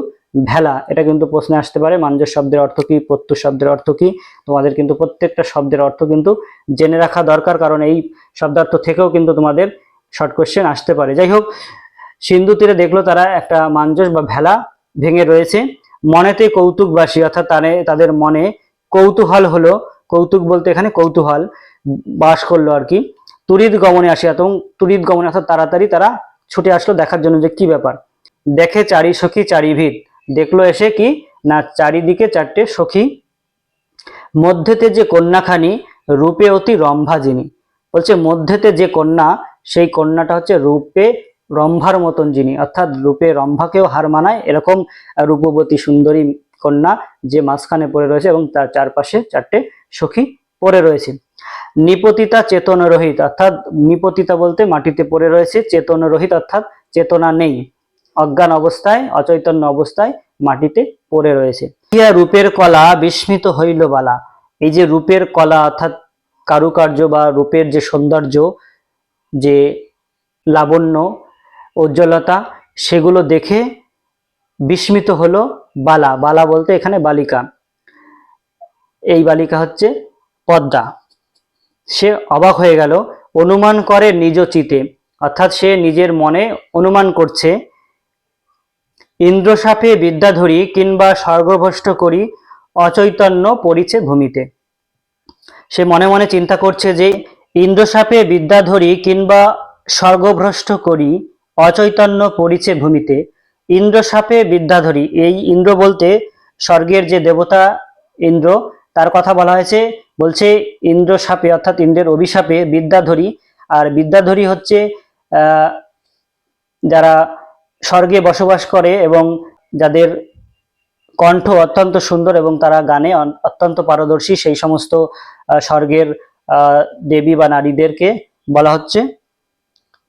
ভেলা, এটা কিন্তু প্রশ্নে আসতে পারে, মাঞ্জস শব্দের অর্থ কি, প্রত্যুষ শব্দের অর্থ কি, তোমাদের কিন্তু প্রত্যেকটা শব্দের অর্থ কিন্তু জেনে রাখা দরকার, কারণ এই শব্দার্থ থেকেও কিন্তু তোমাদের শর্ট কোশ্চেন আসতে পারে। যাই হোক, সিন্ধু তীরে দেখলো তারা একটা মাঞ্জস বা ভেলা ভেঙে রয়েছে, মনেতে কৌতুকবাসী, অর্থাৎ তাদের মনে কৌতূহল হলো, কৌতুক বলতে এখানে কৌতূহল বাস করলো আর কি। তুরিত গমনে আসি, এবং তুরিত গমনে অর্থাৎ তাড়াতাড়ি তারা ছুটে আসলো দেখার জন্য যে কি ব্যাপার। দেখে চারি সখী চারিভিত, দেখলো এসে কি না চারিদিকে চারটে সখী, মধ্যেতে যে কন্যাখানি রূপে অতি রম্ভা যিনি, বলছে মধ্যেতে যে কন্যা, সেই কন্যাটা হচ্ছে রূপে রম্ভার মতন যিনি, অর্থাৎ রূপে রম্ভাকেও হার মানায় এরকম রূপবতী সুন্দরী কন্যা, যে মাঝখানে পড়ে রয়েছে এবং তার চারপাশে চারটে সখী পড়ে রয়েছে। নিপতিতা চেতন রহিত, অর্থাৎ নিপতিতা বলতে মাটিতে পড়ে রয়েছে, চেতন রহিত অর্থাৎ চেতনা নেই, অজ্ঞান অবস্থায়, অচৈতন্য অবস্থায় মাটিতে পড়ে রয়েছে। ইয়া রূপের কলা বিস্মিত হইল বালা, এই যে রূপের কলা অর্থাৎ কারুকার্য বা রূপের যে সৌন্দর্য, যে লাবণ্য উজ্জ্বলতা, সেগুলো দেখে বিস্মিত হলো বালা, বালা বলতে এখানে বালিকা, এই বালিকা হচ্ছে পদ্মা। সে অবাক হয়ে গেল, অনুমান করে নিজ চিতে, অর্থাৎ সে নিজের মনে অনুমান করছে, ইন্দ্রশাপে বিদ্যাধরী কিংবা স্বর্গভ্রষ্ট করি অচৈতন্য পড়িছে ভূমিতে। সে মনে মনে চিন্তা করছে যে ইন্দ্রশাপে বিদ্যাধরী কিংবা স্বর্গভ্রষ্ট করি অচৈতন্য পড়িছে ভূমিতে। ইন্দ্রশাপে বিদ্যাধরী, এই ইন্দ্র বলতে স্বর্গের যে দেবতা ইন্দ্র, তার কথা বলা হয়েছে। বলছে ইন্দ্রশাপে অর্থাৎ ইন্দ্রের অভিশাপে বিদ্যাধরী, আর বিদ্যাধরী হচ্ছে যারা স্বর্গে বসবাস করে এবং যাদের কণ্ঠ অত্যন্ত সুন্দর এবং তারা গানে অত্যন্ত পারদর্শী, সেই সমস্ত স্বর্গের দেবী বা নারীদেরকে বলা হচ্ছে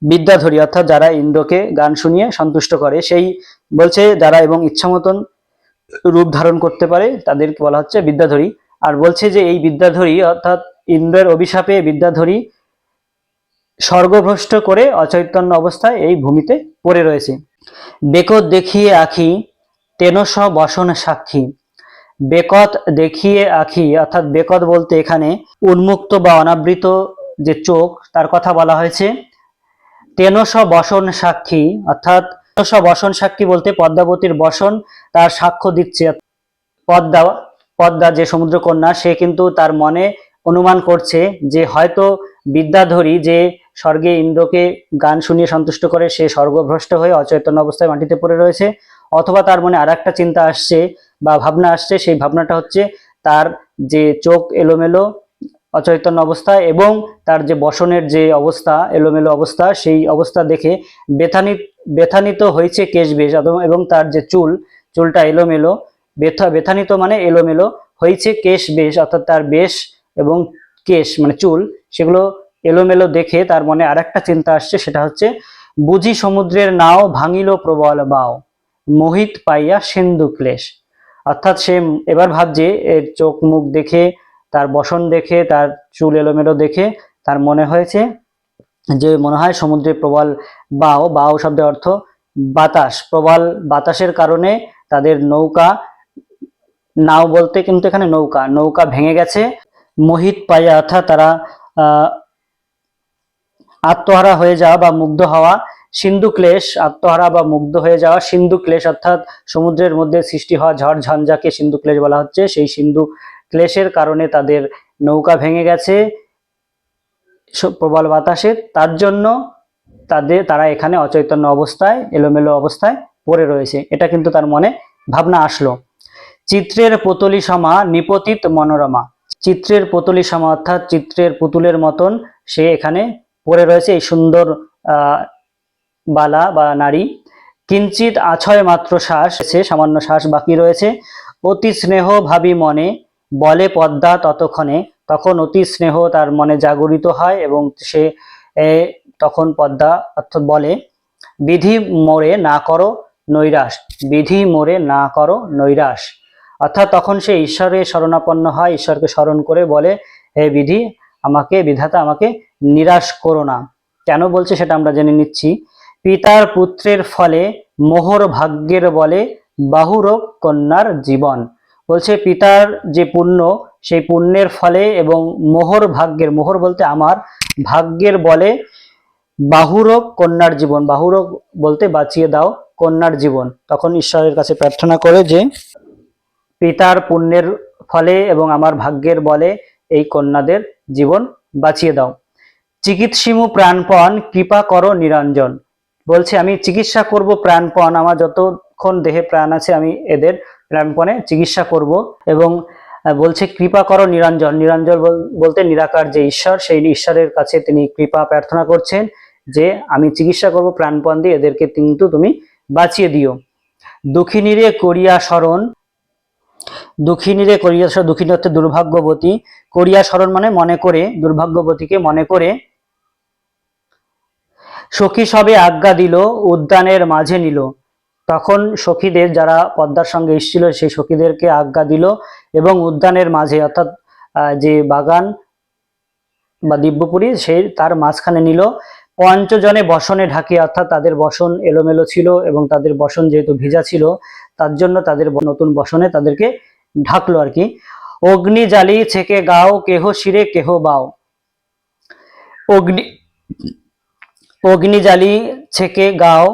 বিদ্যাধরী, অর্থাৎ যারা ইন্দ্রকে গান শুনিয়ে সন্তুষ্ট করে। সেই বলছে যারা এবং ইচ্ছা মতন রূপ ধারণ করতে পারে তাদেরকে বলা হচ্ছে বিদ্যাধরী। আর বলছে যে এই বিদ্যাধরী অর্থাৎ ইন্দ্রের অভিশাপে বিদ্যাধরী স্বর্গভ্রষ্ট করে অচৈতন্য অবস্থায় এই ভূমিতে পড়ে রয়েছে। বেকত দেখিয়ে আখি তেনস বসন সাক্ষী। বেকত দেখিয়ে আখি, অর্থাৎ বেকত বলতে এখানে উন্মুক্ত বা অনাবৃত যে চোখ তার কথা বলা হয়েছে। তেনস বসন সাক্ষী, অর্থাৎ তেনস বসন সাক্ষী বলতে পদ্মাবতীর বসন তার সাক্ষ্য দিচ্ছে। পদ্মা পদ্মা যে সমুদ্রকন্যা, সে কিন্তু তার মনে অনুমান করছে যে হয়তো বিদ্যাধরী যে স্বর্গে ইন্দ্রকে গান শুনিয়ে সন্তুষ্ট করে সে স্বর্গভ্রষ্ট হয়ে অচৈতন্য অবস্থায় মাটিতে পড়ে রয়েছে, অথবা তার মনে আর একটা চিন্তা আসছে বা ভাবনা আসছে। সেই ভাবনাটা হচ্ছে তার যে চোখ এলোমেলো অচৈতন্য অবস্থা এবং তার যে বসনের যে অবস্থা এলোমেলো অবস্থা, সেই অবস্থা দেখে ব্যথানিত হয়েছে কেশ বেশ, এবং তার যে চুলটা এলোমেলো, ব্যথানিত মানে এলোমেলো হয়েছে কেশ বেশ, অর্থাৎ তার বেশ এবং কেশ মানে চুল সেগুলো এলোমেলো দেখে তার মনে আর একটা চিন্তা আসছে, সেটা হচ্ছে বুঝি সমুদ্রের নাও ভাঙিল প্রবল বাও, মোহিত পাইয়া সিন্ধু ক্লেশ। অর্থাৎ সে এবার ভাবছে এর চোখ মুখ দেখে, তার বসন দেখে, তার চুল এলোমেলো দেখে তার মনে হয়েছে যে মনে হয় সমুদ্রের প্রবল বাও শব্দের অর্থ বাতাস, প্রবল বাতাসের কারণে তাদের নৌকা, নাও বলতে কিন্তু এখানে নৌকা ভেঙে গেছে। মোহিত পাইয়া অর্থাৎ তারা আত্মহারা হয়ে যাওয়া বা মুগ্ধ হওয়া, সিন্ধু ক্লেশ আত্মহারা বা মুগ্ধ হয়ে যাওয়া, সিন্ধু ক্লেশ অর্থাৎ সমুদ্রের মধ্যে সৃষ্টি হওয়া ঝড় ঝঞ্ঝাকে সিন্ধু ক্লেশ বলা হচ্ছে। সেই সিন্ধু ক্লেশের কারণে তাদের নৌকা ভেঙে গেছে প্রবল বাতাসে, তার জন্য তারা এখানে অচৈতন্য অবস্থায় এলোমেলো অবস্থায় পড়ে রয়েছে। এটা কিন্তু তার মনে ভাবনা আসলো। চিত্রের পুতলি সমা নিপতিত মনোরমা। চিত্রের পুতলি সমা অর্থাৎ চিত্রের পুতুলের মতন সে এখানে পড়ে রয়েছে, এই সুন্দর বালা বা নারী। কিঞ্চিত আছয় মাত্র শ্বাস, সামান্য শ্বাস বাকি রয়েছে। অতি স্নেহ ভাবি মনে বলে পদ্মা ততক্ষণে, তখন অতি স্নেহ তার মনে জাগরিত হয় এবং সে তখন পদ্মা অর্থাৎ বলে বিধি মোরে না করো নৈরাশ, বিধি মোরে না করো নৈরাশ, অর্থাৎ তখন সে ঈশ্বরের শরণাপন্ন হয়, ঈশ্বরকে স্মরণ করে বলে হে বিধি বিধাতা আমাকে নিরাশ করো না। কেন বলছে সেটা আমরা জেনে নিচ্ছি। পিতার পুত্রের ফলে মোহর ভাগ্যের বলে বাহুরূপ কন্যার জীবন। বলছে পিতার যে পুণ্য, সেই পুণ্যের ফলে এবং মোহর ভাগ্যের, মোহর বলতে আমার, ভাগ্যের বলে বাহুরূপ কন্যার জীবন, বাহুরূপ বলতে বাঁচিয়ে দাও কন্যার জীবন। তখন ঈশ্বরের কাছে প্রার্থনা করে যে পিতার পুণ্যের ফলে এবং আমার ভাগ্যের বলে এই কন্যাদের জীবন বাঁচিয়ে দাও। চিকিৎসিমু প্রাণপণ কৃপা করো নিরঞ্জন। বলছে আমি চিকিৎসা করব প্রাণপণ, আমার যতক্ষণ দেহে প্রাণ আছে আমি এদের প্রাণপণে চিকিৎসা করব। এবং বলছে কৃপা করো নিরঞ্জন, নিরঞ্জন বলতে নিরাকার যে ঈশ্বর, সেই ঈশ্বরের কাছে তিনি কৃপা প্রার্থনা করছেন যে আমি চিকিৎসা করব প্রাণপণ দিয়ে, এদেরকে কিন্তু তুমি বাঁচিয়ে দিও। দুঃখিনীরে করিয়া স্মরণ, দুঃখিনীরে করিয়া, দুঃখিনী অর্থে দুর্ভাগ্যবতী, করিয়া স্মরণ মানে মনে করে, দুর্ভাগ্যবতীকে মনে করে সখী সবে আজ্ঞা দিল উদ্যানের মাঝে নিল। তখন সখীদের যারা পদ্মার সঙ্গে এসেছিল সেই সখীদেরকে আজ্ঞা দিল এবং উদ্যানের মাঝে অর্থাৎ যে বাগান বা দিব্যপুরী সেই তার মাঝখানে নিল। পঞ্চজনে বসনে ঢাকিয়া, অর্থাৎ তাদের বসন এলোমেলো ছিল এবং তাদের বসন যেহেতু ভিজা ছিল তার জন্য তাদের নতুন বসনে তাদেরকে ঢাকলো আর কি। অগ্নি জ্বালি ছেকে গাও, কেহ শিরে কেহ বাও। অগ্নি অগ্নি জ্বালি ছেকে গাও,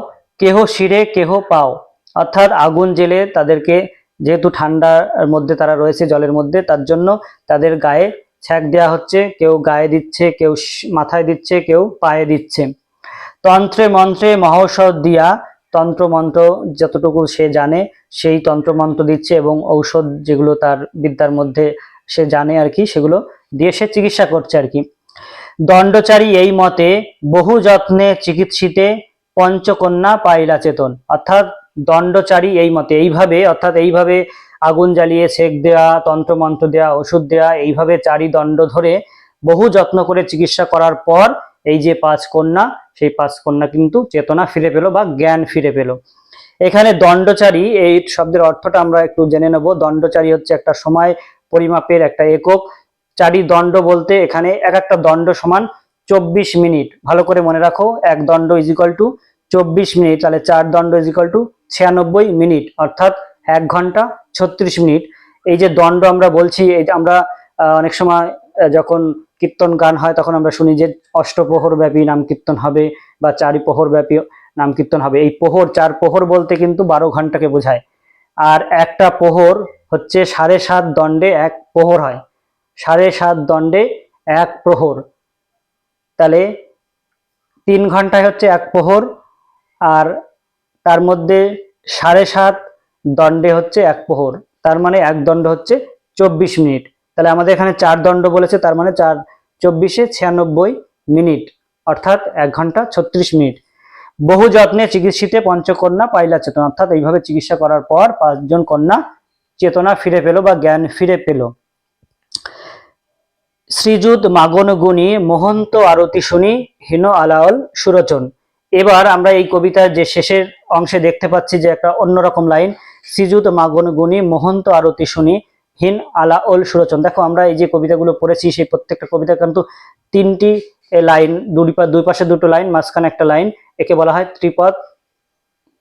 কেহ শিরে কেহ পাও। অর্থাৎ আগুন জেলে তাদেরকে, যেহেতু ঠান্ডার মধ্যে তারা রয়েছে জলের মধ্যে, তার জন্য তাদের গায়ে ছ্যাঁক দেওয়া হচ্ছে, কেউ গায়ে দিচ্ছে, কেউ মাথায় দিচ্ছে, কেউ পায়ে দিচ্ছে। তন্ত্রে মন্ত্রে মহৌষধ দিয়া, তন্ত্র মন্ত্র যতটুকু সে জানে সেই তন্ত্র মন্ত্র দিচ্ছে, এবং ঔষধ যেগুলো তার বিদ্যার মধ্যে সে জানে আর কি, সেগুলো দিয়ে সে চিকিৎসা করছে আর কি। দণ্ডচারী এই মতে বহু যত্নে চিকিৎসিতে, পঞ্চকন্যা পাইলা চেতন। অর্থাৎ দণ্ডচারী এই মতে, এইভাবে, অর্থাৎ এইভাবে আগুন জ্বালিয়ে সেক দেওয়া, তন্ত্রমন্ত্র দেওয়া, ওষুধ দেওয়া, এইভাবে চারি দণ্ড ধরে বহু যত্ন করে চিকিৎসা করার পর এই যে 5 কন্যা, সেই 5 কন্যা কিন্তু চেতনা ফিরে পেল বা জ্ঞান ফিরে পেল। এখানে দণ্ডচারী এই শব্দের অর্থটা আমরা একটু জেনে নেব। দণ্ডচারী হচ্ছে একটা সময় পরিমাপের একটা একক। চারি দণ্ড বলতে এখানে এক একটা দণ্ড সমান 24 মিনিট। ভালো করে মনে রাখো, এক দণ্ড ইজ ইকুয়াল টু 24 মিনিট, তাহলে 4 দণ্ড ইজ ইকুয়াল টু 96 মিনিট, অর্থাৎ 1 ঘন্টা 36 মিনিট। এই যে দণ্ড আমরা বলছি, এই যে আমরা অনেক সময় যখন কীর্তন গান হয় তখন আমরা শুনি যে অষ্টপ্রহর ব্যাপী নাম কীর্তন হবে বা 4 প্রহর ব্যাপী নাম কীর্তন হবে। এই প্রহর, 4 প্রহর বলতে কিন্তু 12 ঘন্টাকে বোঝায়। আর একটা প্রহর হচ্ছে 7.5 দণ্ডে 1 প্রহর হয়, 7.5 দণ্ডে 1 প্রহর, তাহলে 3 ঘন্টায় হচ্ছে 1 প্রহর, আর তার মধ্যে 7.5 দণ্ডে হচ্ছে 1 প্রহর, তার মানে 1 দণ্ড হচ্ছে 24 মিনিট। তাহলে আমাদের এখানে 4 দণ্ড বলেছে, তার মানে 4 24 96 মিনিট, অর্থাৎ 1 ঘন্টা 36 মিনিট। বহু যত্নে চিকিৎসিতে পঞ্চকন্যা পাইলা চেতনা। অর্থাৎ এইভাবে চিকিৎসা করার পর 5 জন কন্যা চেতনা ফিরে পেল বা জ্ঞান ফিরে পেল। শ্রীযুত মাগন গুণী মোহন্ত আরতি শুনি, হীন আলাওল সুরচন। এবার আমরা এই কবিতার যে শেষের অংশে দেখতে পাচ্ছি যে একটা অন্যরকম লাইন, শ্রীযুত মাগন গুণী মোহন্ত আরতি শুনি, হীন আলাওল সুরচন। দেখো আমরা এই যে কবিতাগুলো পড়েছি সেই প্রত্যেকটা কবিতা কিন্তু 3টি লাইন, দুই পাশে 2টো লাইন, মাঝখানে একটা লাইন, একে বলা হয় ত্রিপদ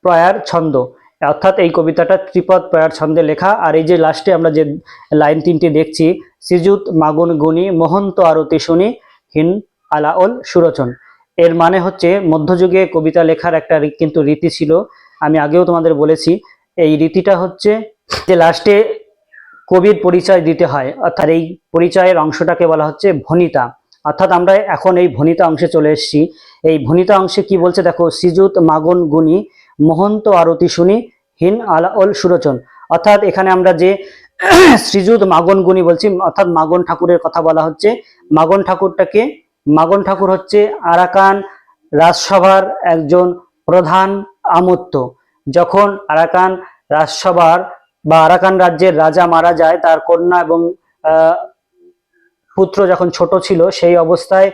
প্রয়ার ছন্দ। অর্থাৎ এই কবিতাটা ত্রিপদ প্রয়ার ছন্দে লেখা। আর এই যে লাস্টে আমরা যে লাইন 3টি দেখছি, শ্রীযুত মাগুন গুণী মোহন্ত আরতি শুনি, হীন আলাওল সুরচন, এর মানে হচ্ছে মধ্যযুগে কবিতা লেখার একটা কিন্তু রীতি ছিল। আমি আগেও তোমাদের বলেছি, এই রীতিটা হচ্ছে যে লাস্টে কবির পরিচয় দিতে হয়, অর্থাৎ এই পরিচয়ের অংশটাকে বলা হচ্ছে ভণিতা। অর্থাৎ আমরা এখন এই ভণিতা অংশে চলে এসেছি। এই ভণিতা অংশে কি বলছে দেখো, শ্রীযুত মাগন গুণী মোহন্ত আরতি শুনি, হীন আলাওল সুরচন। অর্থাৎ এখানে আমরা যে শ্রীযুত মাগন গুণী বলছি, অর্থাৎ মাগন ঠাকুরের কথা বলা হচ্ছে। মাগন ঠাকুরটাকে, মাগন ঠাকুর হচ্ছে আরাকান রাজসভার একজন প্রধান আমত্ত। যখন আরাকান রাজসভার বা আরাকান রাজ্যের রাজা মারা যায়, তার কন্যা এবং পুত্র যখন ছোট ছিল, সেই অবস্থায়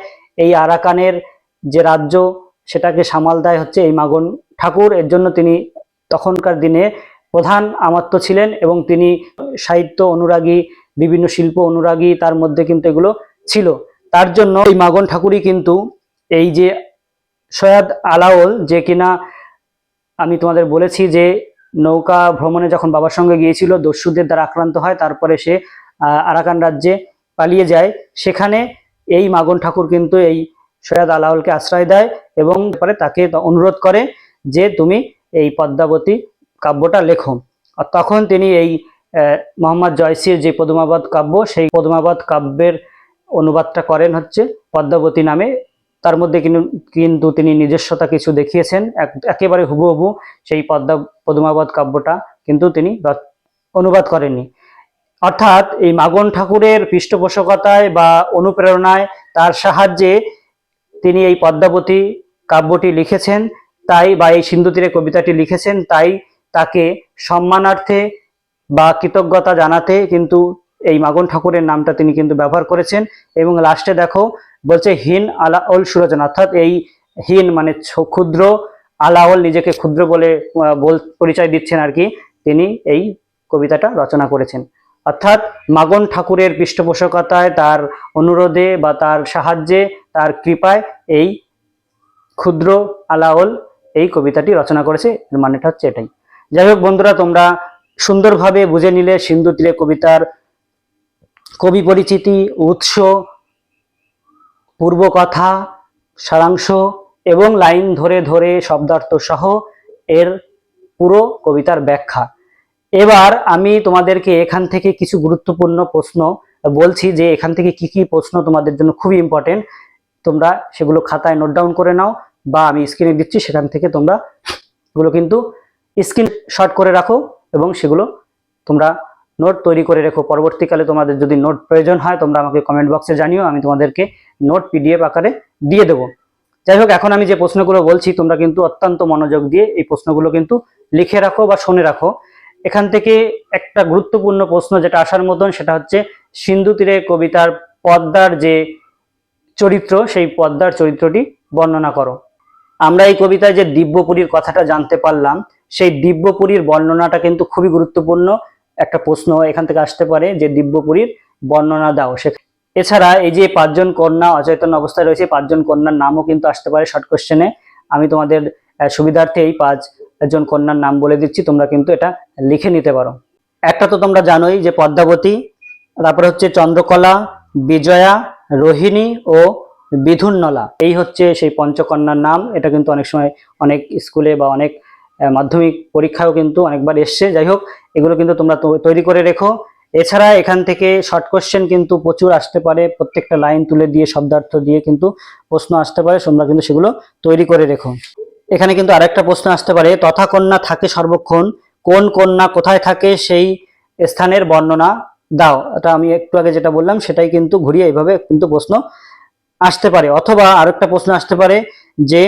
এই আরাকানের যে রাজ্য সেটাকে সামাল দেয় হচ্ছে এই মাগন ঠাকুর। এর জন্য তিনি তখনকার দিনে প্রধান আমাত্য ছিলেন, এবং তিনি সাহিত্য অনুরাগী, বিভিন্ন শিল্প অনুরাগী, তার মধ্যে কিন্তু এগুলো ছিল। তার জন্য এই মাগন ঠাকুরই কিন্তু এই যে সৈয়দ আলাওল, যে কিনা আমি তোমাদের বলেছি যে নৌকা ভ্রমণে যখন বাবার সঙ্গে গিয়েছিল, দস্যুদের দ্বারা আক্রান্ত হয়, তারপরে সে আরাকান রাজ্যে পালিয়ে যায়, সেখানে এই মাগন ঠাকুর কিন্তু এই সৈয়দ আলাওলকে আশ্রয় দেয় এবং পরে তাকে অনুরোধ করে যে তুমি এই পদ্মাবতী কাব্যটা লেখো। আর তখন তিনি এই মোহাম্মদ জয়সির যে পদ্মাবত কাব্য, সেই পদ্মাবত কাব্যের অনুবাদটা করেন হচ্ছে পদ্মাবতী নামে। তার মধ্যে কিন্তু তিনি নিজস্বতা কিছু দেখিয়েছেন, একেবারে হুবহু সেই পদ্মাবত কাব্যটা কিন্তু তিনি অনুবাদ করেননি। অর্থাৎ এই মাগন ঠাকুরের পৃষ্ঠপোষকতায় বা অনুপ্রেরণায়, তার সাহায্যে তিনি এই পদ্মাবতী কাব্যটি লিখেছেন, তাই বা এই সিন্ধু তীরে কবিতাটি লিখেছেন, তাই তাকে সম্মানার্থে বা কৃতজ্ঞতা জানাতে কিন্তু এই মাগন ঠাকুরের নামটা তিনি কিন্তু ব্যবহার করেছেন। এবং লাস্টে দেখো বলছে হীন আলাওল সুরচন, অর্থাৎ এই হীন মানে ক্ষুদ্র, আলাওল নিজেকে ক্ষুদ্র বলে পরিচয় দিচ্ছেন আর কি, তিনি এই কবিতাটা রচনা করেছেন। অর্থাৎ মাগন ঠাকুরের পৃষ্ঠপোষকতায়, তার অনুরোধে বা তার সাহায্যে, তার কৃপায় এই ক্ষুদ্র আলাওল এই কবিতাটি রচনা করেছে, এর মানেটা হচ্ছে এটাই। যাই হোক বন্ধুরা, তোমরা সুন্দরভাবে বুঝে নিলে সিন্ধু তীরে কবিতার কবি পরিচিতি, উৎস, পূর্বকথা, সারাংশ এবং লাইন ধরে ধরে শব্দার্থ সহ এর পুরো কবিতার ব্যাখ্যা। এবার আমি তোমাদেরকে এখান থেকে কিছু গুরুত্বপূর্ণ প্রশ্ন বলছি, যে এখান থেকে কি কি প্রশ্ন তোমাদের জন্য খুবই ইম্পর্টেন্ট, তোমরা সেগুলো খাতায় নোট ডাউন করে নাও, বা আমি স্ক্রিনে দিচ্ছি সেখান থেকে তোমরা এগুলো কিন্তু স্ক্রিনশট করে রাখো এবং সেগুলো তোমরা নোট তৈরি করে রেখো। পরবর্তীকালে তোমাদের যদি নোট প্রয়োজন হয় তোমরা আমাকে কমেন্ট বক্সে জানিও, আমি তোমাদেরকে নোট পিডিএফ আকারে দিয়ে দেবো। যাই হোক, এখন আমি যে প্রশ্নগুলো বলছি তোমরা কিন্তু অত্যন্ত মনোযোগ দিয়ে এই প্রশ্নগুলো কিন্তু লিখে রাখো বা শুনে রাখো। এখান থেকে একটা গুরুত্বপূর্ণ প্রশ্ন যেটা আসার মতন, সেটা হচ্ছে সিন্ধু তীরে কবিতার পদ্মার যে চরিত্র, সেই পদ্মার চরিত্রটি বর্ণনা করো। আমরা এই কবিতায় যে দিব্যপুরীর কথাটা জানতে পারলাম, সেই দিব্যপুরীর বর্ণনাটা কিন্তু খুবই গুরুত্বপূর্ণ একটা প্রশ্ন এখান থেকে আসতে পারে, যে দিব্যপুরীর বর্ণনা দাও। এছাড়া এই যে 5 জন কন্যা অচৈতন্য অবস্থায় রয়েছে, 5 জন কন্যার নামও কিন্তু আসতে পারে শর্ট কোশ্চেনে। আমি তোমাদের সুবিধার্থে এই 5 জন কন্যার নাম বলে দিচ্ছি, তোমরা কিন্তু এটা লিখে নিতে পারো। একটা তো তোমরা জানোই যে পদ্মাবতী, তারপরে হচ্ছে চন্দ্রকলা, বিজয়া, রোহিণী ও বিধুর্নলা, এই হচ্ছে সেই পঞ্চকন্যার নাম। এটা কিন্তু অনেক সময় অনেক স্কুলে বা অনেক মাধ্যমিক পরীক্ষায়ও কিন্তু অনেকবার এসছে। যাই হোক, এগুলো কিন্তু তোমরা তৈরি করে রেখো। এছাড়া এখান থেকে শর্ট কোশ্চেন কিন্তু প্রচুর আসতে পারে, প্রত্যেকটা লাইন তুলে দিয়ে শব্দার্থ দিয়ে কিন্তু প্রশ্ন আসতে পারে, তোমরা কিন্তু সেগুলো তৈরি করে রেখো। এখানে কিন্তু আরেকটা প্রশ্ন আসতে পারে, তথা কন্যা থাকে সর্বক্ষণ, কোন কন্যা কোথায় থাকে সেই স্থানের বর্ণনা দাও। এটা আমি একটু আগে যেটা বললাম সেটাই কিন্তু ঘুরিয়ে এইভাবে কিন্তু প্রশ্ন আসতে পারে। অথবা আরেকটা প্রশ্ন আসতে পারে যে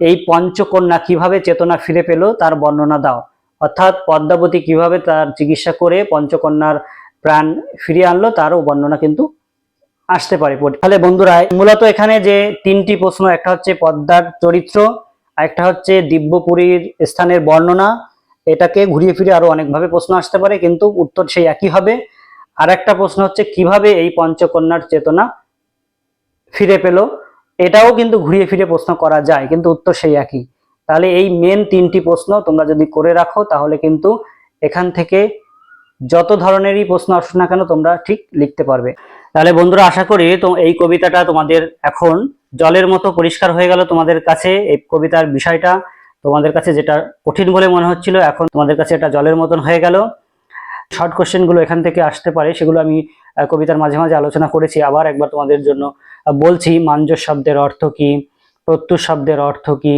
এই পঞ্চকন্যা কিভাবে চেতনা ফিরে পেল তার বর্ণনা দাও, অর্থাৎ পদ্মাবতী কিভাবে তার চিকিৎসা করে পঞ্চকন্যার প্রাণ ফিরিয়ে আনলো তারও বর্ণনা কিন্তু আসতে পারে। তাহলে বন্ধুরা, মূলত এখানে যে 3টি প্রশ্ন, একটা হচ্ছে পদ্মার চরিত্র, আরেকটা হচ্ছে দিব্যপুরীর স্থানের বর্ণনা, এটাকে ঘুরিয়ে ফিরে আরো অনেকভাবে প্রশ্ন আসতে পারে, কিন্তু উত্তর সেই একই হবে। আর একটা প্রশ্ন হচ্ছে কিভাবে এই পঞ্চকন্যার চেতনা ফিরে পেল, এটাও কিন্তু ঘুরিয়ে ফিরে প্রশ্ন করা যায়, কিন্তু উত্তর সেই একই। তাহলে এই মেন 3টি প্রশ্ন তোমরা যদি করে রাখো, তাহলে কিন্তু এখান থেকে যত ধরনেরই প্রশ্ন আসুক না কেন তোমরা ঠিক লিখতে পারবে। তাহলে বন্ধুরা, আশা করি তো এই কবিতাটা তোমাদের এখন জলের মতো পরিষ্কার হয়ে গেল। তোমাদের কাছে এই কবিতার বিষয়টা, তোমাদের কাছে যেটা কঠিন বলে মনে হচ্ছিল, এখন তোমাদের কাছে এটা জলের মতন হয়ে গেল। শর্ট কোশ্চেনগুলো এখান থেকে আসতে পারে, সেগুলো আমি কবিতার মাঝে মাঝে আলোচনা করেছি। আবার একবার তোমাদের জন্য বলছি, মাঞ্জর শব্দের অর্থ কি, প্রত্যুষ শব্দের অর্থ কি,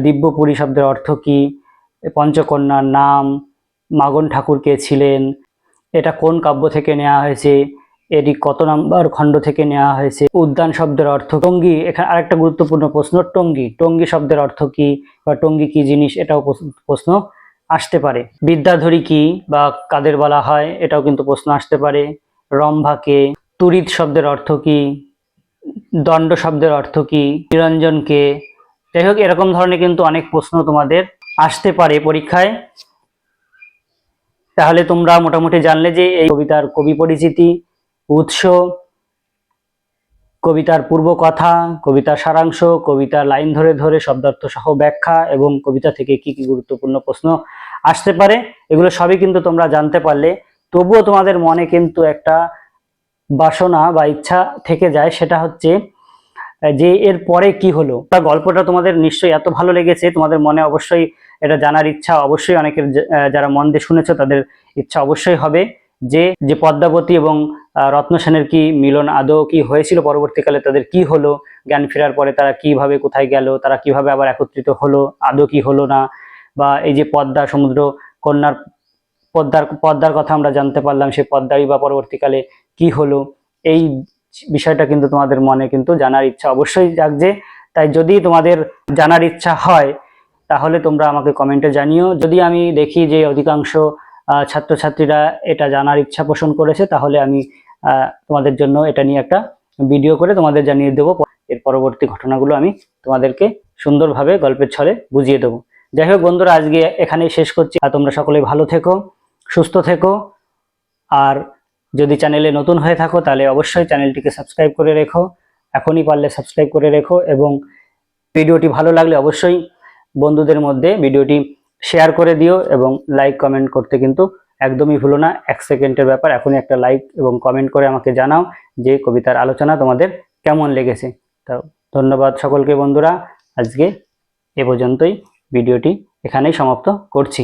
দিব্যপুরী শব্দের অর্থ কি, পঞ্চকন্যার নাম, মাগন ঠাকুর কে ছিলেন, এটা কোন কাব্য থেকে নেওয়া হয়েছে, এটি কত নাম্বার খণ্ড থেকে নেওয়া হয়েছে, উদ্যান শব্দের অর্থ, টঙ্গী, এখানে আরেকটা গুরুত্বপূর্ণ প্রশ্ন, টঙ্গী, টঙ্গী শব্দের অর্থ কি বা টঙ্গী কি জিনিস, এটাও প্রশ্ন আসতে পারে। বিদ্যাধরী কি বা কাদের বলা হয়, এটাও কিন্তু প্রশ্ন আসতে পারে। রম্ভাকে, তুরিত শব্দের অর্থ কি, দণ্ড শব্দের অর্থ কি, নিরঞ্জনকে। যাই হোক, এরকম ধরনের কিন্তু অনেক প্রশ্ন তোমাদের আসতে পারে পরীক্ষায়। তাহলে তোমরা মোটামুটি জানলে যে এই কবিতার কবি পরিচিতি, উৎস, কবিতার পূর্ব কথা, কবিতার সারাংশ, কবিতার লাইন ধরে ধরে শব্দার্থ সহ ব্যাখ্যা, এবং কবিতা থেকে কি কি গুরুত্বপূর্ণ প্রশ্ন আসতে পারে, এগুলো সবই কিন্তু তোমরা জানতে পারলে। তবুও তোমাদের মনে কিন্তু একটা বাসনা বা ইচ্ছা থেকে যায়, সেটা হচ্ছে যে এর পরে কি হলো। গল্পটা তোমাদের নিশ্চয়ই এত ভালো লেগেছে, তোমাদের মনে অবশ্যই এটা জানার ইচ্ছা অবশ্যই অনেকের, যারা মন দিয়ে শুনেছো তাদের ইচ্ছা অবশ্যই হবে যে যে পদ্মাবতী এবং রত্ন সেনের কি মিলন আদৌ কি হয়েছিল, পরবর্তীকালে তাদের কি হলো, জ্ঞান ফেরার পরে তারা কিভাবে কোথায় গেল, তারা কিভাবে আবার একত্রিত হলো, আদৌ কি হলো না, বা এই যে পদ্মা সমুদ্র কন্যার পদ্মার কথা আমরা জানতে পারলাম, সেই পদ্মারই বা পরবর্তীকালে কি হলো, এই বিষয়টা কিন্তু তোমাদের মনে কিন্তু জানার ইচ্ছা অবশ্যই জাগছে। তাই যদি তোমাদের জানার ইচ্ছা হয় তাহলে তোমরা আমাকে কমেন্টে জানিও। যদি আমি দেখি যে অধিকাংশ ছাত্রছাত্রীরা এটা জানার ইচ্ছা পোষণ করেছে, তাহলে আমি তোমাদের জন্য এটা নিয়ে একটা ভিডিও করে তোমাদের জানিয়ে দেবো। এর পরবর্তী ঘটনাগুলো আমি তোমাদেরকে সুন্দরভাবে গল্পের ছলে বুঝিয়ে দেবো। যাই হোক বন্ধুরা, আজকে এখানেই শেষ করছি। আর তোমরা সকলেই ভালো থেকো, সুস্থ থেকো। আর যদি চ্যানেলে নতুন হয়ে থাকো তাহলে অবশ্যই চ্যানেলটিকে সাবস্ক্রাইব করে রেখো, এখনই পারলে সাবস্ক্রাইব করে রেখো। এবং ভিডিওটি ভালো লাগলে অবশ্যই বন্ধুদের মধ্যে ভিডিওটি শেয়ার করে দিও এবং লাইক কমেন্ট করতে কিন্তু একদমই ভুলো না, 1 সেকেন্ডের ব্যাপার, এখনই একটা লাইক এবং কমেন্ট করে আমাকে জানাও যে কবিতার আলোচনা তোমাদের কেমন লেগেছে। তো ধন্যবাদ সকলকে বন্ধুরা, আজকে এ পর্যন্তই, ভিডিওটি এখানেই সমাপ্ত করছি।